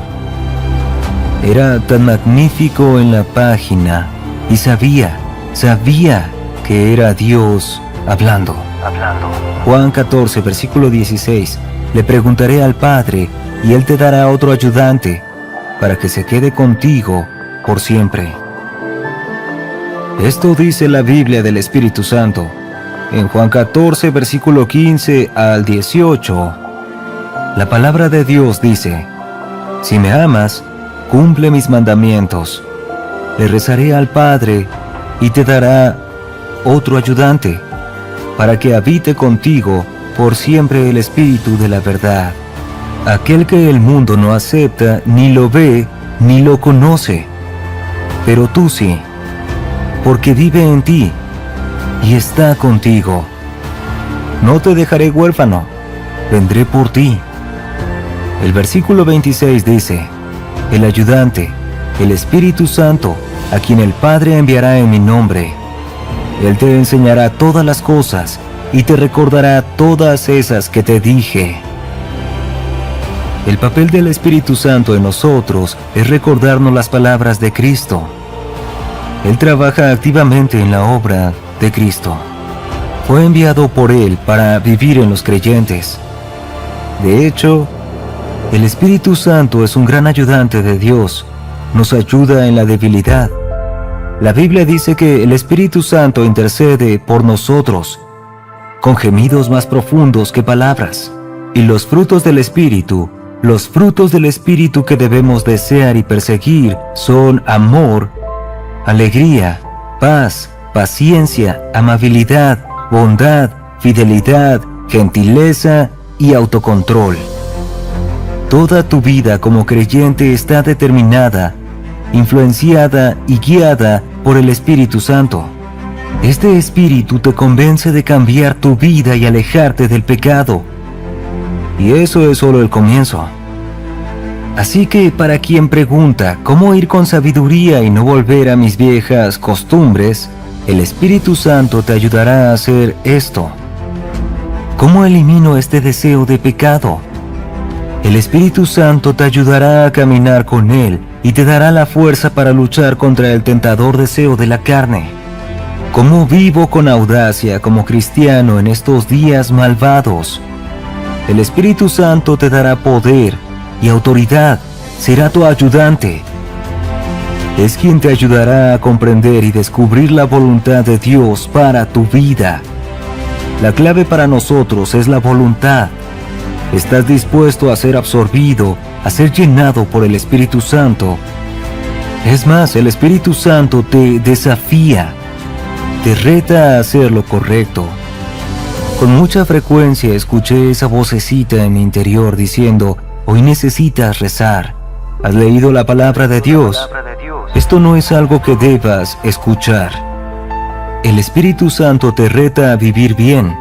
A: Era tan magnífico en la página y sabía que era Dios hablando. Juan 14, versículo 16. Le preguntaré al Padre y Él te dará otro ayudante para que se quede contigo por siempre. Esto dice la Biblia del Espíritu Santo. En Juan 14, versículo 15 al 18, la palabra de Dios dice: Si me amas, cumple mis mandamientos. Le rezaré al Padre y te dará otro ayudante, para que habite contigo por siempre el Espíritu de la verdad. Aquel que el mundo no acepta, ni lo ve, ni lo conoce. Pero tú sí, porque vive en ti y está contigo. No te dejaré huérfano, vendré por ti. El versículo 26 dice: El ayudante, el Espíritu Santo, a quien el Padre enviará en mi nombre. Él te enseñará todas las cosas y te recordará todas esas que te dije. El papel del Espíritu Santo en nosotros es recordarnos las palabras de Cristo. Él trabaja activamente en la obra de Cristo. Fue enviado por Él para vivir en los creyentes. De hecho, el Espíritu Santo es un gran ayudante de Dios. Nos ayuda en la debilidad. La Biblia dice que el Espíritu Santo intercede por nosotros, con gemidos más profundos que palabras. Y los frutos del Espíritu que debemos desear y perseguir son amor, alegría, paz, paciencia, amabilidad, bondad, fidelidad, gentileza y autocontrol. Toda tu vida como creyente está determinada, influenciada y guiada por el Espíritu Santo. Este Espíritu te convence de cambiar tu vida y alejarte del pecado. Y eso es solo el comienzo. Así que para quien pregunta cómo ir con sabiduría y no volver a mis viejas costumbres, el Espíritu Santo te ayudará a hacer esto. ¿Cómo elimino este deseo de pecado? El Espíritu Santo te ayudará a caminar con Él y te dará la fuerza para luchar contra el tentador deseo de la carne. ¿Cómo vivo con audacia como cristiano en estos días malvados? El Espíritu Santo te dará poder y autoridad, será tu ayudante. Es quien te ayudará a comprender y descubrir la voluntad de Dios para tu vida. La clave para nosotros es la voluntad. ¿Estás dispuesto a ser absorbido, a ser llenado por el Espíritu Santo? Es más, el Espíritu Santo te desafía, te reta a hacer lo correcto. Con mucha frecuencia escuché esa vocecita en mi interior diciendo: hoy necesitas rezar. ¿Has leído la palabra de Dios? Esto no es algo que debas escuchar. El Espíritu Santo te reta a vivir bien,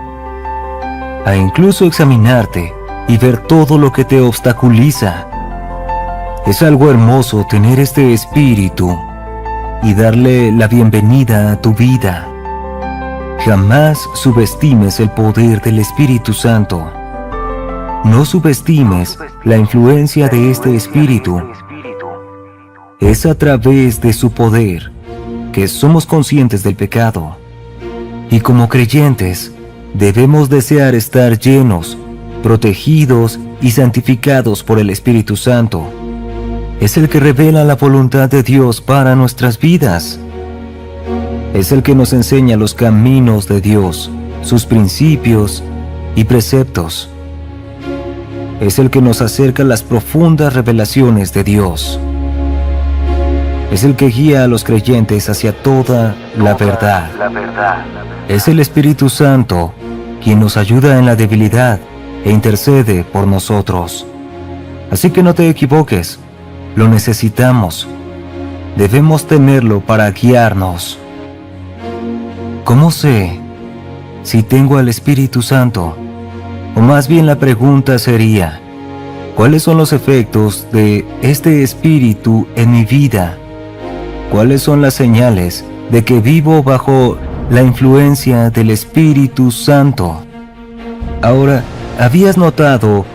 A: a incluso examinarte y ver todo lo que te obstaculiza. Es algo hermoso tener este espíritu y darle la bienvenida a tu vida. Jamás subestimes el poder del Espíritu Santo. No subestimes la influencia de este espíritu. Es a través de su poder que somos conscientes del pecado. Y como creyentes, debemos desear estar llenos, protegidos y santificados por el Espíritu Santo. Es el que revela la voluntad de Dios para nuestras vidas. Es el que nos enseña los caminos de Dios, sus principios y preceptos. Es el que nos acerca a las profundas revelaciones de Dios. Es el que guía a los creyentes hacia toda la verdad. Es el Espíritu Santo quien nos ayuda en la debilidad e intercede por nosotros. Así que no te equivoques, lo necesitamos. Debemos tenerlo para guiarnos. ¿Cómo sé si tengo al Espíritu Santo? O más bien la pregunta sería: ¿cuáles son los efectos de este Espíritu en mi vida? ¿Cuáles son las señales de que vivo bajo la influencia del Espíritu Santo? Ahora, ¿habías notado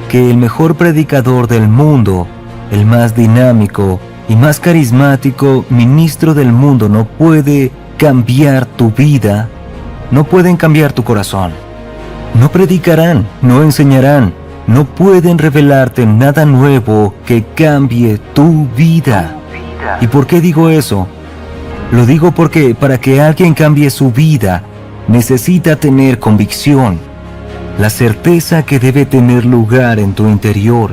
A: que el mejor predicador del mundo, el más dinámico y más carismático ministro del mundo no puede cambiar tu vida? No pueden cambiar tu corazón. No predicarán, no enseñarán, no pueden revelarte nada nuevo que cambie tu vida. ¿Y por qué digo eso? Lo digo porque para que alguien cambie su vida, necesita tener convicción, la certeza que debe tener lugar en tu interior.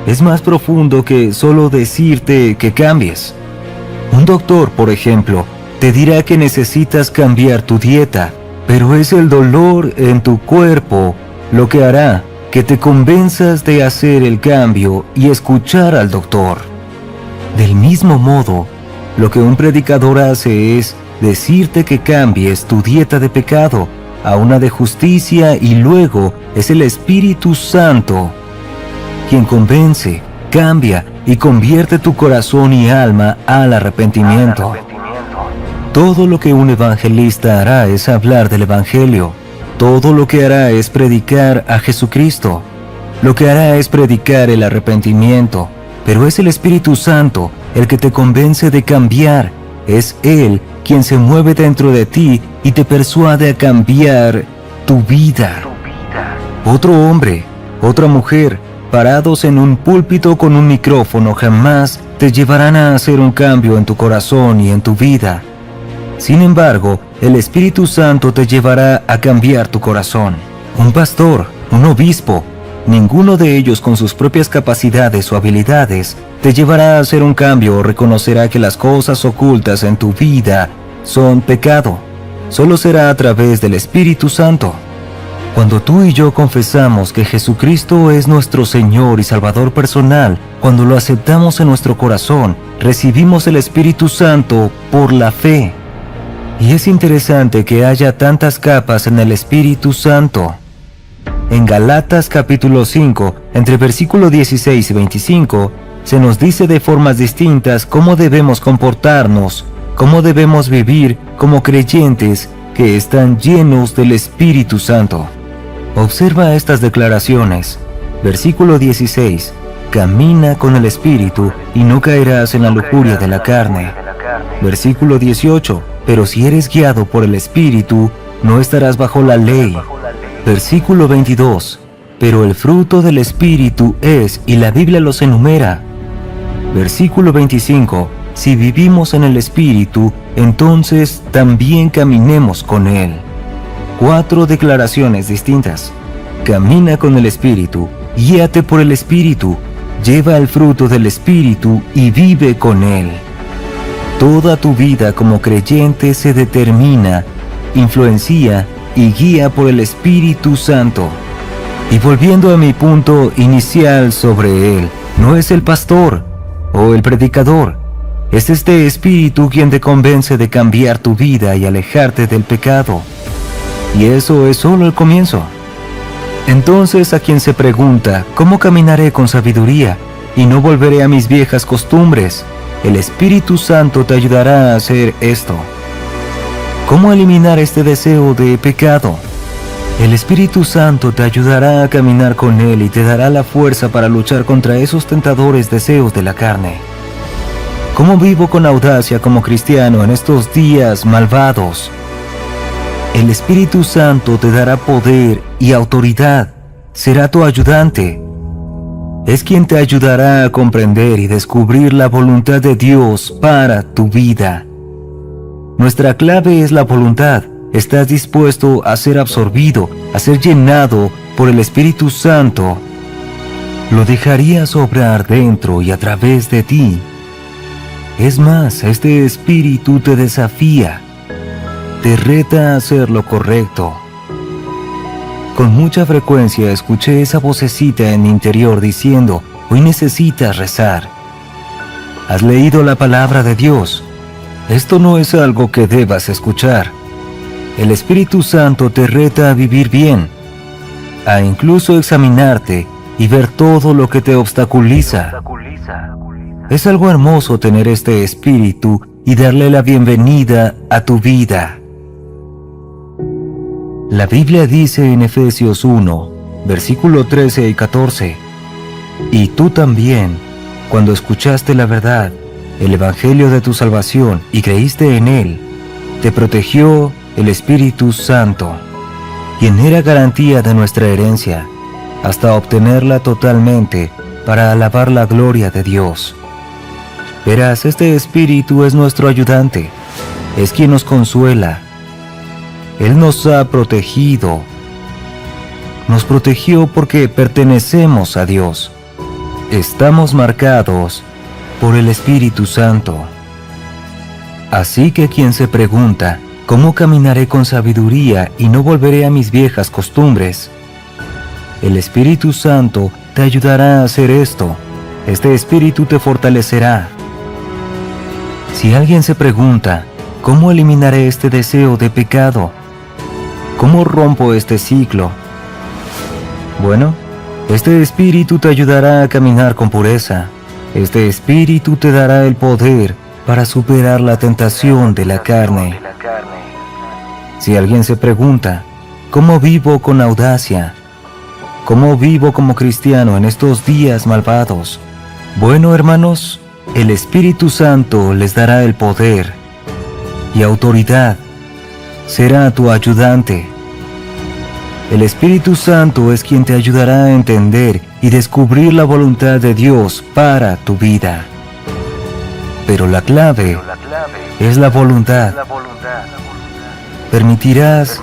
A: Es más profundo que solo decirte que cambies. Un doctor, por ejemplo, te dirá que necesitas cambiar tu dieta, pero es el dolor en tu cuerpo lo que hará que te convenzas de hacer el cambio y escuchar al doctor. Del mismo modo, lo que un predicador hace es decirte que cambies tu dieta de pecado a una de justicia, y luego es el Espíritu Santo quien convence, cambia y convierte tu corazón y alma al arrepentimiento. Todo lo que un evangelista hará es hablar del Evangelio. Todo lo que hará es predicar a Jesucristo. Lo que hará es predicar el arrepentimiento. Pero es el Espíritu Santo el que te convence de cambiar. Es Él quien se mueve dentro de ti y te persuade a cambiar tu vida. Otro hombre, otra mujer, parados en un púlpito con un micrófono jamás te llevarán a hacer un cambio en tu corazón y en tu vida. Sin embargo, el Espíritu Santo te llevará a cambiar tu corazón. Un pastor, un obispo, ninguno de ellos con sus propias capacidades o habilidades te llevará a hacer un cambio o reconocerá que las cosas ocultas en tu vida son pecado. Solo será a través del Espíritu Santo. Cuando tú y yo confesamos que Jesucristo es nuestro Señor y Salvador personal, cuando lo aceptamos en nuestro corazón, recibimos el Espíritu Santo por la fe. Y es interesante que haya tantas capas en el Espíritu Santo. En Galatas capítulo 5, entre versículo 16 y 25, se nos dice de formas distintas cómo debemos comportarnos, cómo debemos vivir como creyentes que están llenos del Espíritu Santo. Observa estas declaraciones. Versículo 16. Camina con el Espíritu y no caerás en la lujuria de la carne. Versículo 18. Pero si eres guiado por el Espíritu, no estarás bajo la ley. Versículo 22. Pero el fruto del Espíritu es, y la Biblia los enumera. Versículo 25. Si vivimos en el Espíritu, entonces también caminemos con Él. 4 declaraciones distintas. Camina con el Espíritu, guíate por el Espíritu, lleva el fruto del Espíritu y vive con Él. Toda tu vida como creyente se determina, influencia y guía por el Espíritu Santo. Y volviendo a mi punto inicial sobre él, no es el pastor o el predicador, es este Espíritu quien te convence de cambiar tu vida y alejarte del pecado. Y eso es solo el comienzo. Entonces, a quien se pregunta, ¿cómo caminaré con sabiduría y no volveré a mis viejas costumbres? El Espíritu Santo te ayudará a hacer esto. ¿Cómo eliminar este deseo de pecado? El Espíritu Santo te ayudará a caminar con Él y te dará la fuerza para luchar contra esos tentadores deseos de la carne. ¿Cómo vivo con audacia como cristiano en estos días malvados? El Espíritu Santo te dará poder y autoridad. Será tu ayudante. Es quien te ayudará a comprender y descubrir la voluntad de Dios para tu vida. Nuestra clave es la voluntad. ¿Estás dispuesto a ser absorbido, a ser llenado por el Espíritu Santo? Lo dejarías obrar dentro y a través de ti. Es más, este Espíritu te desafía, te reta a hacer lo correcto. Con mucha frecuencia escuché esa vocecita en mi interior diciendo, hoy necesitas rezar. ¿Has leído la palabra de Dios? Esto no es algo que debas escuchar. El Espíritu Santo te reta a vivir bien, a incluso examinarte y ver todo lo que te obstaculiza. Es algo hermoso tener este Espíritu y darle la bienvenida a tu vida. La Biblia dice en Efesios 1, versículo 13 y 14, y tú también, cuando escuchaste la verdad, el Evangelio de tu salvación y creíste en él, te protegió el Espíritu Santo, quien era garantía de nuestra herencia, hasta obtenerla totalmente para alabar la gloria de Dios. Verás, este Espíritu es nuestro ayudante, es quien nos consuela. Él nos ha protegido. Nos protegió porque pertenecemos a Dios. Estamos marcados por el Espíritu Santo. Así que quien se pregunta, ¿cómo caminaré con sabiduría y no volveré a mis viejas costumbres? El Espíritu Santo te ayudará a hacer esto. Este Espíritu te fortalecerá. Si alguien se pregunta, ¿cómo eliminaré este deseo de pecado? ¿Cómo rompo este ciclo? Bueno, este Espíritu te ayudará a caminar con pureza. Este Espíritu te dará el poder para superar la tentación de la carne. Si alguien se pregunta, ¿cómo vivo con audacia? ¿Cómo vivo como cristiano en estos días malvados? Bueno, hermanos, el Espíritu Santo les dará el poder y autoridad. Será tu ayudante. El Espíritu Santo es quien te ayudará a entender y descubrir la voluntad de Dios para tu vida. Pero la clave es la voluntad. ¿Permitirás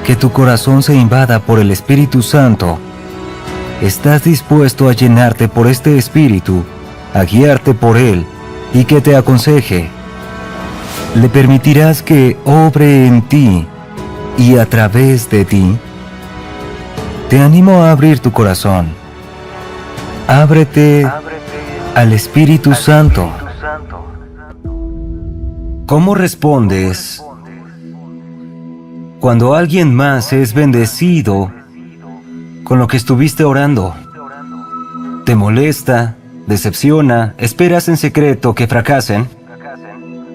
A: que tu corazón se invada por el Espíritu Santo? ¿Estás dispuesto a llenarte por este Espíritu, a guiarte por Él y que te aconseje? ¿Le permitirás que obre en ti y a través de ti? Te animo a abrir tu corazón. Ábrete al Espíritu Santo. ¿Cómo respondes cuando alguien más es bendecido con lo que estuviste orando? ¿Te molesta, decepciona, esperas en secreto que fracasen?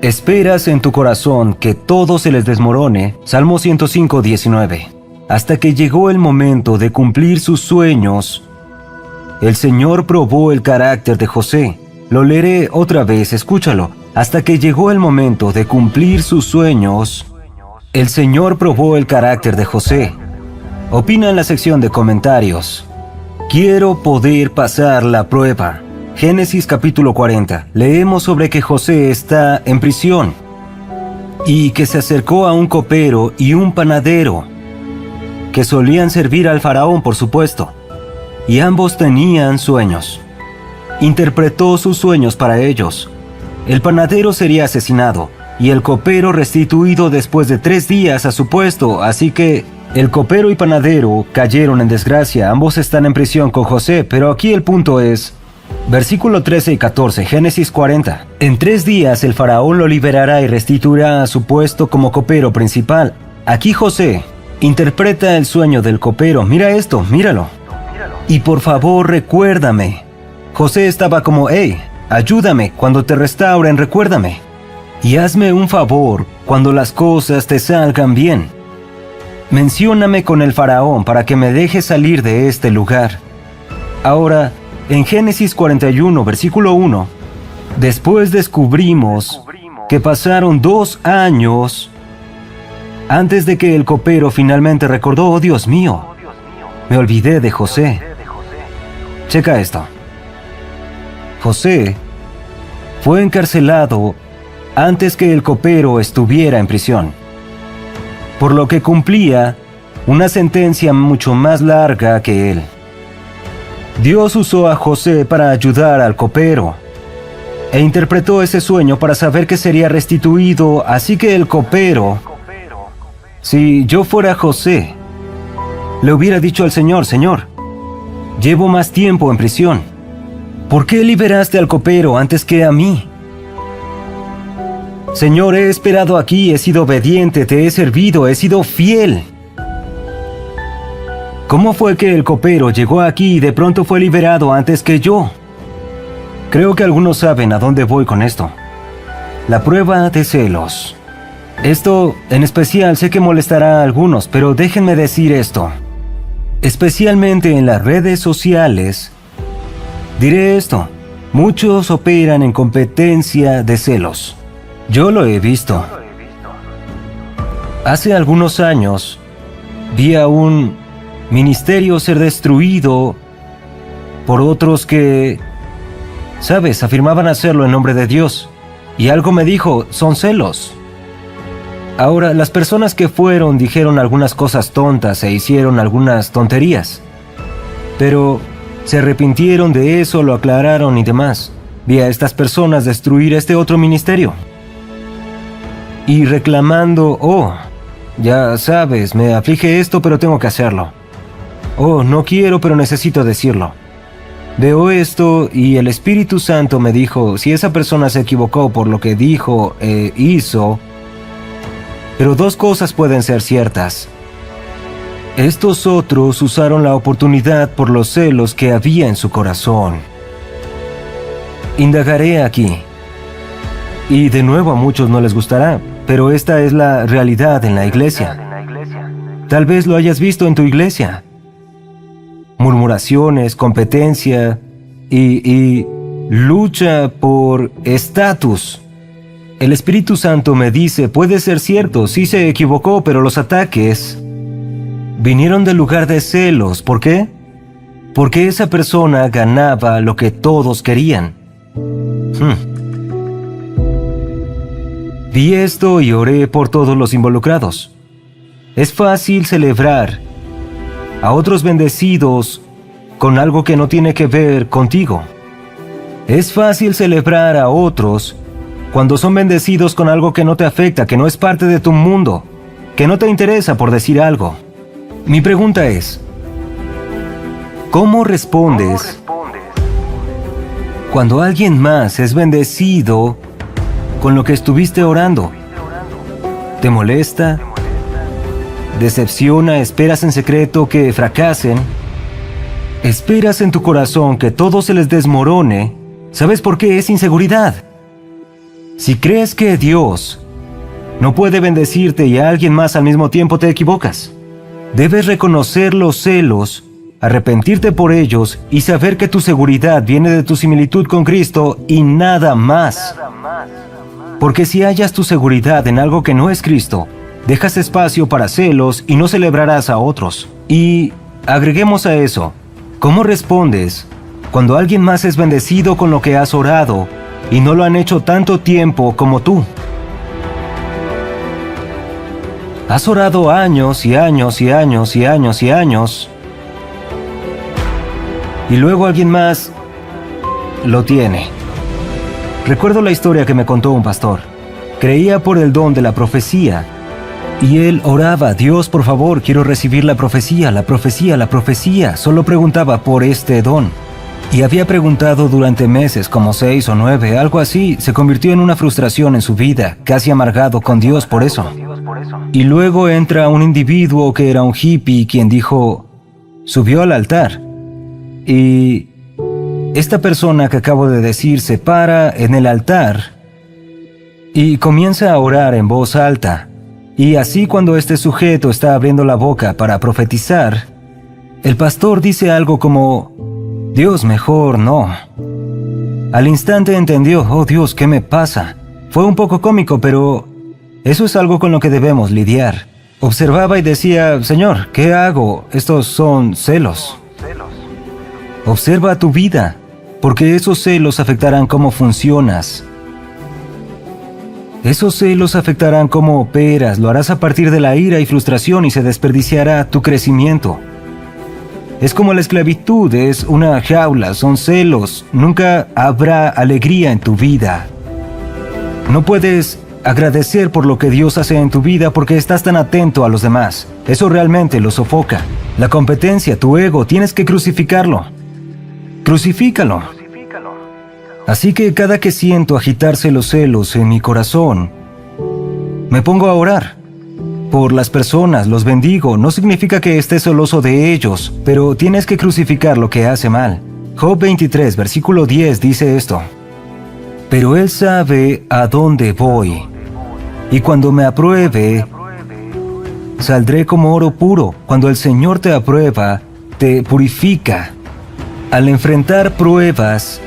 A: ¿Esperas en tu corazón que todo se les desmorone? Salmo 105, 19. Hasta que llegó el momento de cumplir sus sueños, el Señor probó el carácter de José. Lo leeré otra vez, escúchalo. Hasta que llegó el momento de cumplir sus sueños, el Señor probó el carácter de José. Opina en la sección de comentarios. Quiero poder pasar la prueba. Génesis capítulo 40. Leemos sobre que José está en prisión y que se acercó a un copero y un panadero que solían servir al faraón, por supuesto, y ambos tenían sueños. Interpretó sus sueños para ellos. el panadero sería asesinado y el copero restituido después de 3 días a su puesto, así que el copero y panadero cayeron en desgracia. Ambos están en prisión con José, pero aquí el punto es, versículo 13 y 14, Génesis 40. En 3 días el faraón lo liberará y restituirá a su puesto como copero principal. Aquí José interpreta el sueño del copero. Mira esto, míralo. Y por favor recuérdame. José estaba como, hey, ayúdame, cuando te restauren recuérdame. Y hazme un favor cuando las cosas te salgan bien. Mencióname con el faraón para que me deje salir de este lugar. Ahora, en Génesis 41, versículo 1, después descubrimos que pasaron 2 años antes de que el copero finalmente recordó, oh Dios mío, me olvidé de José. Checa esto. José fue encarcelado antes que el copero estuviera en prisión, por lo que cumplía una sentencia mucho más larga que él. Dios usó a José para ayudar al copero e interpretó ese sueño para saber que sería restituido, así que el copero, si yo fuera José, le hubiera dicho al Señor, Señor, llevo más tiempo en prisión. ¿Por qué liberaste al copero antes que a mí? Señor, he esperado aquí, he sido obediente, te he servido, he sido fiel. ¿Cómo fue que el copero llegó aquí y de pronto fue liberado antes que yo? Creo que algunos saben a dónde voy con esto. La prueba de celos. Esto, en especial, sé que molestará a algunos, pero déjenme decir esto. Especialmente en las redes sociales, diré esto. Muchos operan en competencia de celos. Yo lo he visto. Hace algunos años, vi a un ministerio ser destruido por otros que, ¿sabes?, afirmaban hacerlo en nombre de Dios. Y algo me dijo, son celos. Ahora, las personas que fueron dijeron algunas cosas tontas e hicieron algunas tonterías. Pero se arrepintieron de eso, lo aclararon y demás. Vi a estas personas destruir este otro ministerio. Y reclamando, oh, ya sabes, me aflige esto, pero tengo que hacerlo. Oh, no quiero, pero necesito decirlo. Veo esto y el Espíritu Santo me dijo, si esa persona se equivocó por lo que dijo e hizo, pero 2 cosas pueden ser ciertas. Estos otros usaron la oportunidad por los celos que había en su corazón. Indagaré aquí. Y de nuevo a muchos no les gustará, pero esta es la realidad en la iglesia. Tal vez lo hayas visto en tu iglesia. Murmuraciones, competencia y lucha por estatus. El Espíritu Santo me dice, puede ser cierto, sí se equivocó, pero los ataques vinieron del lugar de celos. ¿Por qué? Porque esa persona ganaba lo que todos querían. Vi esto y oré por todos los involucrados. Es fácil celebrar a otros bendecidos con algo que no tiene que ver contigo. Es fácil celebrar a otros cuando son bendecidos con algo que no te afecta, que no es parte de tu mundo, que no te interesa, por decir algo. Mi pregunta es, ¿cómo respondes cuando alguien más es bendecido con lo que estuviste orando? ¿Te molesta? ¿Decepciona? ¿Esperas en secreto que fracasen? ¿Esperas en tu corazón que todo se les desmorone? ¿Sabes por qué? Es inseguridad. Si crees que Dios no puede bendecirte y a alguien más al mismo tiempo, te equivocas. Debes reconocer los celos, arrepentirte por ellos y saber que tu seguridad viene de tu similitud con Cristo y nada más. Porque si hallas tu seguridad en algo que no es Cristo, dejas espacio para celos y no celebrarás a otros. Y agreguemos a eso, ¿cómo respondes cuando alguien más es bendecido con lo que has orado y no lo han hecho tanto tiempo como tú? Has orado años y años y años y años y años, y luego alguien más lo tiene. Recuerdo la historia que me contó un pastor. Creía por el don de la profecía. Y él oraba: Dios, por favor, quiero recibir la profecía, la profecía, la profecía. Solo preguntaba por este don. Y había preguntado durante meses, como 6 o 9, algo así. Se convirtió en una frustración en su vida, casi amargado con Dios por eso. Y luego entra un individuo que era un hippie, quien dijo, subió al altar. Y esta persona que acabo de decir se para en el altar y comienza a orar en voz alta. Y así, cuando este sujeto está abriendo la boca para profetizar, el pastor dice algo como: Dios, mejor no. Al instante entendió: oh Dios, ¿qué me pasa? Fue un poco cómico, pero eso es algo con lo que debemos lidiar. Observaba y decía: Señor, ¿qué hago? Estos son celos. Observa tu vida, porque esos celos afectarán cómo funcionas. Esos celos afectarán cómo operas, lo harás a partir de la ira y frustración y se desperdiciará tu crecimiento. Es como la esclavitud, es una jaula, son celos, nunca habrá alegría en tu vida. No puedes agradecer por lo que Dios hace en tu vida porque estás tan atento a los demás. Eso realmente lo sofoca. La competencia, tu ego, tienes que crucificarlo. Crucifícalo. Así que cada que siento agitarse los celos en mi corazón, me pongo a orar. Por las personas, los bendigo. No significa que estés celoso de ellos, pero tienes que crucificar lo que hace mal. Job 23, versículo 10 dice esto: pero Él sabe a dónde voy, y cuando me apruebe, saldré como oro puro. Cuando el Señor te aprueba, te purifica. Al enfrentar pruebas,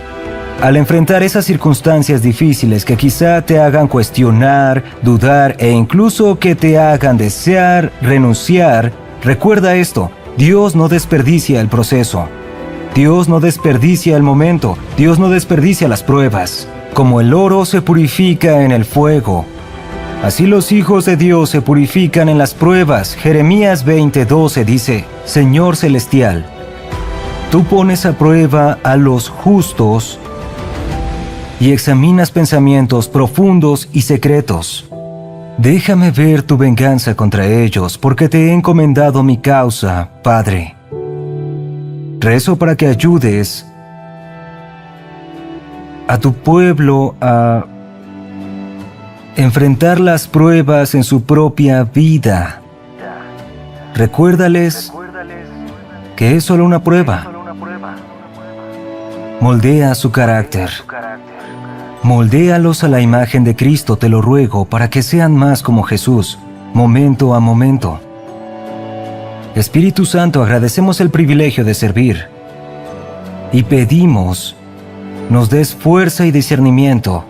A: al enfrentar esas circunstancias difíciles que quizá te hagan cuestionar, dudar e incluso que te hagan desear, renunciar, recuerda esto: Dios no desperdicia el proceso. Dios no desperdicia el momento. Dios no desperdicia las pruebas. Como el oro se purifica en el fuego, así los hijos de Dios se purifican en las pruebas. Jeremías 20:12 dice: Señor celestial, tú pones a prueba a los justos y examinas pensamientos profundos y secretos. Déjame ver tu venganza contra ellos, porque te he encomendado mi causa, Padre. Rezo para que ayudes a tu pueblo a enfrentar las pruebas en su propia vida. Recuérdales que es solo una prueba. Moldea su carácter. Moldéalos a la imagen de Cristo, te lo ruego, para que sean más como Jesús, momento a momento. Espíritu Santo, agradecemos el privilegio de servir y pedimos nos des fuerza y discernimiento.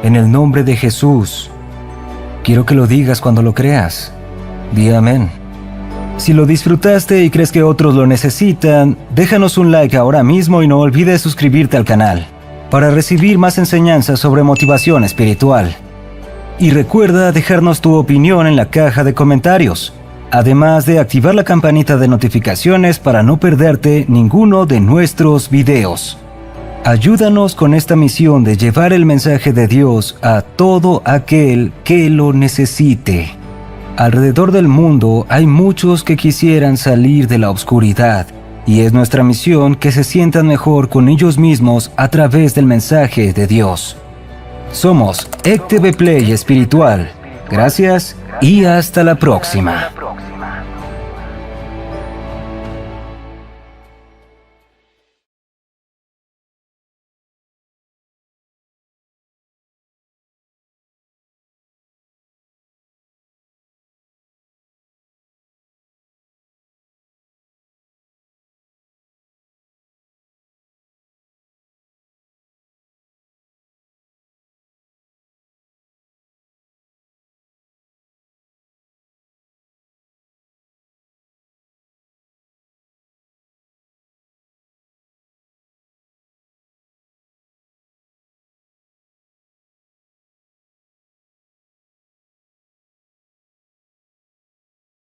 A: En el nombre de Jesús, quiero que lo digas cuando lo creas. Di amén. Si lo disfrutaste y crees que otros lo necesitan, déjanos un like ahora mismo y no olvides suscribirte al canal para recibir más enseñanzas sobre motivación espiritual. Y recuerda dejarnos tu opinión en la caja de comentarios, además de activar la campanita de notificaciones para no perderte ninguno de nuestros videos. Ayúdanos con esta misión de llevar el mensaje de Dios a todo aquel que lo necesite. Alrededor del mundo hay muchos que quisieran salir de la oscuridad, y es nuestra misión que se sientan mejor con ellos mismos a través del mensaje de Dios. Somos ECTV Play Espiritual. Gracias y hasta la próxima.